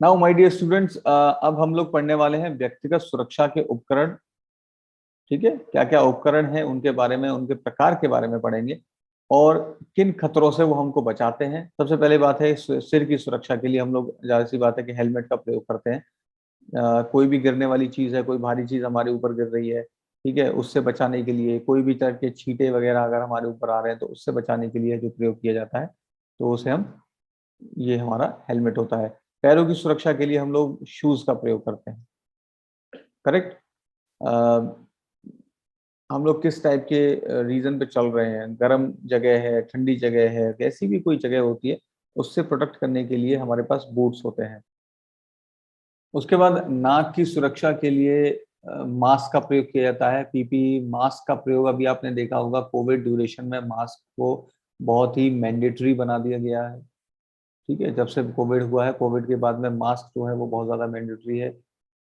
Now my dear students, अब हम लोग पढ़ने वाले हैं व्यक्तिगत सुरक्षा के उपकरण। ठीक है, क्या क्या उपकरण हैं उनके बारे में, उनके प्रकार के बारे में पढ़ेंगे और किन खतरों से वो हमको बचाते हैं। सबसे पहले बात है सिर की सुरक्षा के लिए हम लोग जाहिर सी बात है कि हेलमेट का प्रयोग करते हैं। कोई भी गिरने वाली चीज है, कोई भारी चीज हमारे ऊपर गिर रही है, ठीक है, उससे बचाने के लिए, कोई भी तरह के छींटे वगैरह अगर हमारे ऊपर आ रहे हैं तो उससे बचाने के लिए जो प्रयोग किया जाता है तो उसे हम, ये हमारा हेलमेट होता है। पैरों की सुरक्षा के लिए हम लोग शूज का प्रयोग करते हैं। करेक्ट। हम लोग किस टाइप के रीजन पे चल रहे हैं, गर्म जगह है, ठंडी जगह है, कैसी भी कोई जगह होती है, उससे प्रोटेक्ट करने के लिए हमारे पास बूट्स होते हैं। उसके बाद नाक की सुरक्षा के लिए मास्क का प्रयोग किया जाता है। पीपी मास्क का प्रयोग अभी आपने देखा होगा, कोविड ड्यूरेशन में मास्क को बहुत ही मैंडेटरी बना दिया गया है। ठीक है, जब से कोविड हुआ है, कोविड के बाद में मास्क जो है वो बहुत ज़्यादा मैंडेटरी है।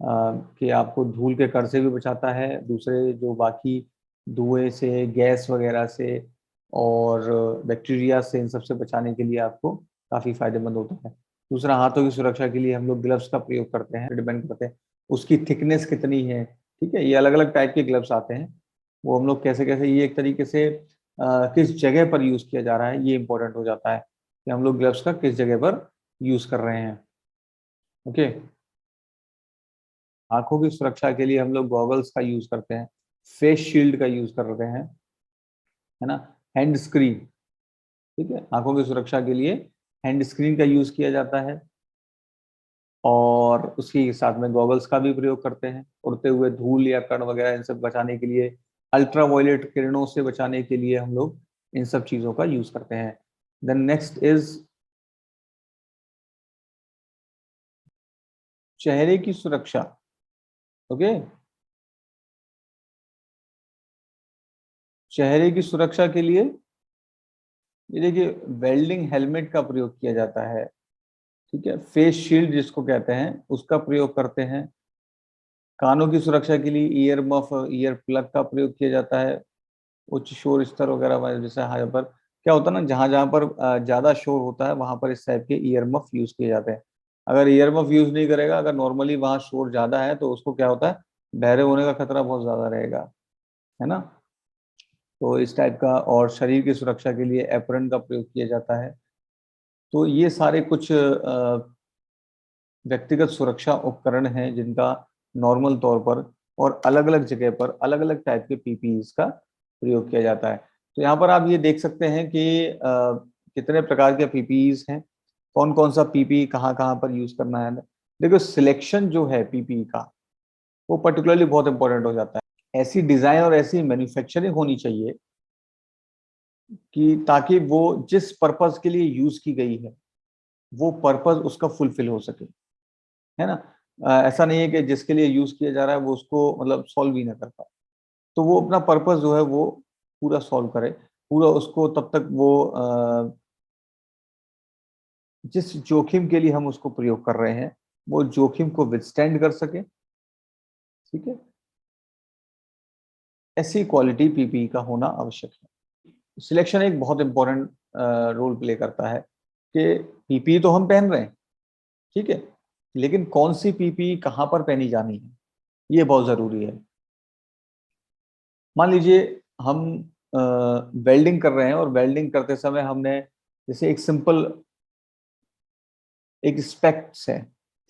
कि आपको धूल के कण से भी बचाता है, दूसरे जो बाकी धुएं से, गैस वगैरह से और बैक्टीरिया से, इन सब से बचाने के लिए आपको काफ़ी फायदेमंद होता है। दूसरा, हाथों की सुरक्षा के लिए हम लोग ग्लव्स का प्रयोग करते हैं। डिपेंड करते हैं उसकी थिकनेस कितनी है। ठीक है, ये अलग अलग टाइप के ग्लव्स आते हैं, वो हम लोग कैसे कैसे, ये एक तरीके से किस जगह पर यूज़ किया जा रहा है ये इंपॉर्टेंट हो जाता है कि हम लोग ग्लव्स का किस जगह पर यूज़ कर रहे हैं। ओके। आंखों की सुरक्षा के लिए हम लोग गॉगल्स का यूज करते हैं, फेस शील्ड का यूज कर रहे हैं, है ना, हैंड स्क्रीन। ठीक है, आंखों की सुरक्षा के लिए हैंड स्क्रीन का यूज किया जाता है और उसके साथ में गॉगल्स का भी प्रयोग करते हैं। उड़ते हुए धूल या कण वगैरह इन सब बचाने के लिए, अल्ट्रावायलेट किरणों से बचाने के लिए हम लोग इन सब चीजों का यूज करते हैं। देन नेक्स्ट इज चेहरे की सुरक्षा। ओके, चेहरे की सुरक्षा के लिए ये देखिए, वेल्डिंग हेलमेट का प्रयोग किया जाता है। ठीक है, फेस शील्ड जिसको कहते हैं उसका प्रयोग करते हैं। कानों की सुरक्षा के लिए ईयर मफ, ईयर प्लग का प्रयोग किया जाता है। उच्च शोर स्तर वगैरह वाले, जैसे हाई पर क्या होता है ना, जहां जहां पर ज्यादा शोर होता है वहां पर इस टाइप के ईयर मफ यूज किए जाते हैं। अगर ईयर मफ यूज नहीं करेगा, अगर नॉर्मली वहां शोर ज्यादा है तो उसको क्या होता है, बहरे होने का खतरा बहुत ज्यादा रहेगा, है ना। तो इस टाइप का, और शरीर की सुरक्षा के लिए एप्रन का प्रयोग किया जाता है। तो ये सारे कुछ व्यक्तिगत सुरक्षा उपकरण हैं जिनका नॉर्मल तौर पर और अलग अलग जगह पर अलग अलग टाइप के पीपीईज का प्रयोग किया जाता है। तो यहाँ पर आप ये देख सकते हैं कि कितने प्रकार के पीपीईज हैं, कौन कौन सा पीपीई कहाँ कहाँ पर यूज करना है। देखो, सिलेक्शन जो है पीपीई का, वो पर्टिकुलरली बहुत इंपॉर्टेंट हो जाता है। ऐसी डिजाइन और ऐसी मैन्युफैक्चरिंग होनी चाहिए कि ताकि वो जिस पर्पज के लिए यूज की गई है वो पर्पज उसका फुलफिल हो सके, है ना। ऐसा नहीं है कि जिसके लिए यूज किया जा रहा है वो उसको मतलब सॉल्व ही ना कर पाए, तो वो अपना पर्पस जो है वो पूरा सॉल्व करे, पूरा उसको तब तक वो जिस जोखिम के लिए हम उसको प्रयोग कर रहे हैं वो जोखिम को विथस्टैंड कर सके। ठीक है, ऐसी क्वालिटी पीपीई का होना आवश्यक है। सिलेक्शन एक बहुत इंपॉर्टेंट रोल प्ले करता है कि पीपीई तो हम पहन रहे हैं, ठीक है, लेकिन कौन सी पीपीई कहाँ पर पहनी जानी है ये बहुत जरूरी है। मान लीजिए हम वेल्डिंग कर रहे हैं और वेल्डिंग करते समय हमने, जैसे एक सिंपल एक स्पेक्ट्स है,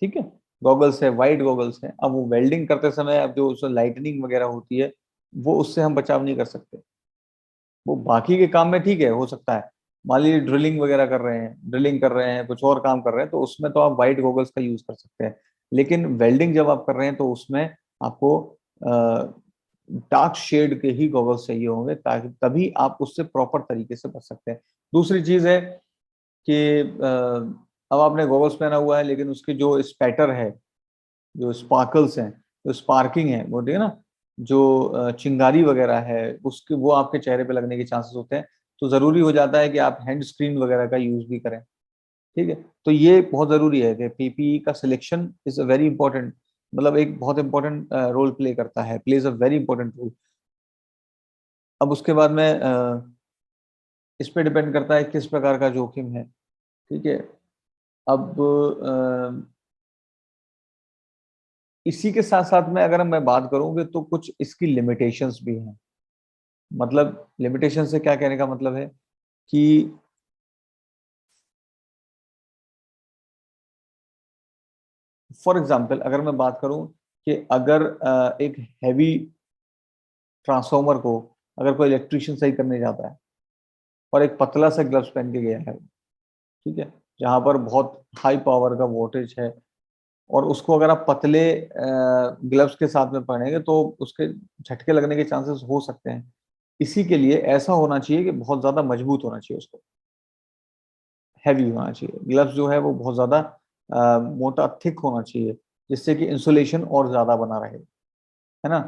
ठीक है, गॉगल्स है, वाइट गॉगल्स है। अब वो वेल्डिंग करते समय अब जो उसमें लाइटनिंग वगैरह होती है वो उससे हम बचाव नहीं कर सकते। वो बाकी के काम में ठीक है, हो सकता है। मान लीजिए ड्रिलिंग वगैरह कर रहे हैं, ड्रिलिंग कर रहे हैं, कुछ और काम कर रहे हैं, तो उसमें तो आप वाइट गॉगल्स का यूज कर सकते हैं। लेकिन वेल्डिंग जब आप कर रहे हैं तो उसमें आपको डार्क शेड के ही गॉगल्स चाहिए होंगे, ताकि तभी आप उससे प्रॉपर तरीके से बच सकते हैं। दूसरी चीज है कि अब आपने गॉगल्स पहना हुआ है लेकिन उसकी जो स्पैटर है, जो स्पार्कल्स हैं, जो स्पार्किंग है, वो ठीक है ना, जो चिंगारी वगैरह है उसके, वो आपके चेहरे पे लगने के चांसेस होते हैं। तो जरूरी हो जाता है कि आप हैंड स्क्रीन वगैरह का यूज भी करें। ठीक है, तो ये बहुत जरूरी है कि पीपीई का selection is a very important, मतलब एक बहुत इंपॉर्टेंट रोल प्ले करता है, plays a very important role. अब उसके बाद में इस पे डिपेंड करता है किस प्रकार का जोखिम है। ठीक है, अब इसी के साथ साथ में अगर मैं बात करूंगी तो कुछ इसकी लिमिटेशंस भी हैं। मतलब लिमिटेशन से क्या कहने का मतलब है कि फॉर एग्जांपल अगर मैं बात करूं कि अगर एक हैवी ट्रांसफॉर्मर को अगर कोई इलेक्ट्रिशियन सही करने जाता है और एक पतला सा ग्लव्स पहन के गया है, ठीक है, जहां पर बहुत हाई पावर का वोल्टेज है, और उसको अगर आप पतले ग्लव्स के साथ में पहनेंगे तो उसके झटके लगने के चांसेस हो सकते हैं। इसी के लिए ऐसा होना चाहिए कि बहुत ज्यादा मजबूत होना चाहिए, उसको हैवी होना चाहिए, ग्लव्स जो है वो बहुत ज्यादा मोटा थिक होना चाहिए, जिससे कि इंसुलेशन और ज्यादा बना रहे, है ना।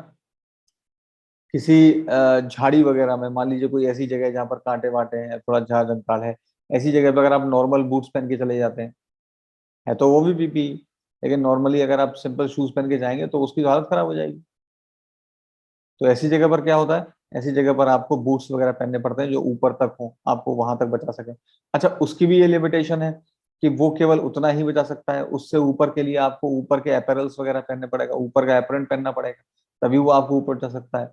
किसी झाड़ी वगैरह में मान लीजिए कोई ऐसी जगह है जहाँ पर कांटे वाटे हैं, थोड़ा झाड़ जंकाल है, ऐसी जगह पर अगर आप नॉर्मल बूट्स पहन के चले जाते हैं, है तो वो भी पीपी, लेकिन नॉर्मली अगर आप सिंपल शूज पहन के जाएंगे तो उसकी तो हालत खराब हो जाएगी। तो ऐसी जगह पर क्या होता है, ऐसी जगह पर आपको बूट्स वगैरह पहनने पड़ते हैं जो ऊपर तक हो, आपको वहां तक बचा सके। अच्छा, उसकी भी ये लिमिटेशन है कि वो केवल उतना ही बचा सकता है, उससे ऊपर के लिए आपको ऊपर के अपैरल्स वगैरह पहनने पड़ेगा, ऊपर का एप्रन पहनना पड़ेगा, तभी वो आपको ऊपर जा सकता है।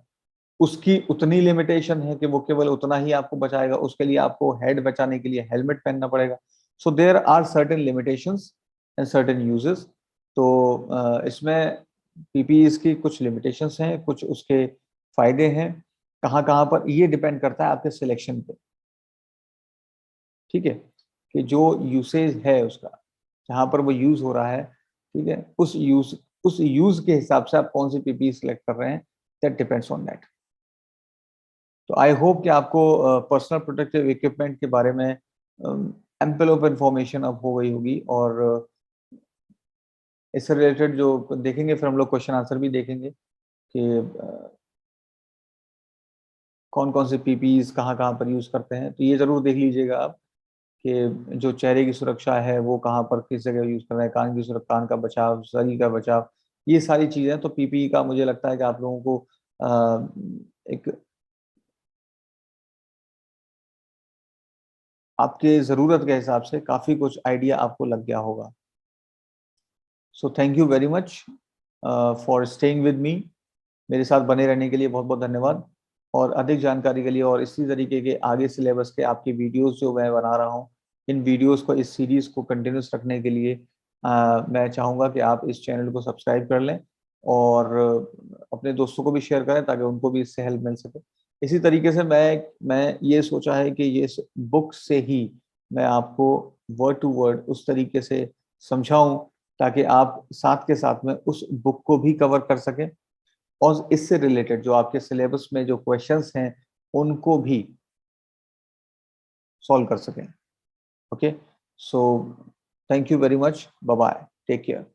उसकी उतनी लिमिटेशन है कि वो केवल उतना ही आपको बचाएगा, उसके लिए आपको हेड बचाने के लिए हेलमेट पहनना पड़ेगा। So there are certain limitations and certain uses. तो इसमें पीपीईस की कुछ लिमिटेशंस हैं, कुछ उसके फायदे हैं, कहाँ कहाँ पर ये डिपेंड करता है आपके सिलेक्शन पे, ठीक है, कि जो यूसेज है उसका, जहाँ पर वो यूज हो रहा है, ठीक है, उस यूज के हिसाब से आप कौन सी पीपीई सिलेक्ट कर रहे हैं, दैट डिपेंड्स ऑन दैट। तो आई होप कि आपको पर्सनल प्रोटेक्टिव इक्विपमेंट के बारे में एम्पल ऑफ इंफॉर्मेशन अब हो गई होगी, और इससे रिलेटेड जो देखेंगे फिर हम लोग क्वेश्चन आंसर भी देखेंगे कि कौन कौन से पीपीईस कहाँ कहाँ पर यूज करते हैं। तो ये जरूर देख लीजिएगा आप कि जो चेहरे की सुरक्षा है वो कहाँ पर किस जगह यूज कर रहे हैं, कान की सुरक्षा, कान का बचाव, शरीर का बचाव, ये सारी चीजें। तो पीपीई का मुझे लगता है कि आप लोगों को एक आपके ज़रूरत के हिसाब से काफ़ी कुछ आइडिया आपको लग गया होगा। सो thank you very much for staying with me. मेरे साथ बने रहने के लिए बहुत बहुत धन्यवाद। और अधिक जानकारी के लिए और इसी तरीके के आगे सिलेबस के आपकी वीडियोस जो मैं बना रहा हूँ, इन वीडियोस को, इस सीरीज को कंटिन्यूस रखने के लिए मैं चाहूँगा कि आप इस चैनल को सब्सक्राइब कर लें और अपने दोस्तों को भी शेयर करें ताकि उनको भी इससे हेल्प मिल सके। इसी तरीके से मैं ये सोचा है कि ये बुक से ही मैं आपको वर्ड टू वर्ड उस तरीके से समझाऊं ताकि आप साथ के साथ में उस बुक को भी कवर कर सकें और इससे रिलेटेड जो आपके सिलेबस में जो क्वेश्चंस हैं उनको भी सॉल्व कर सकें। Okay, so thank you very much, bye bye, take care.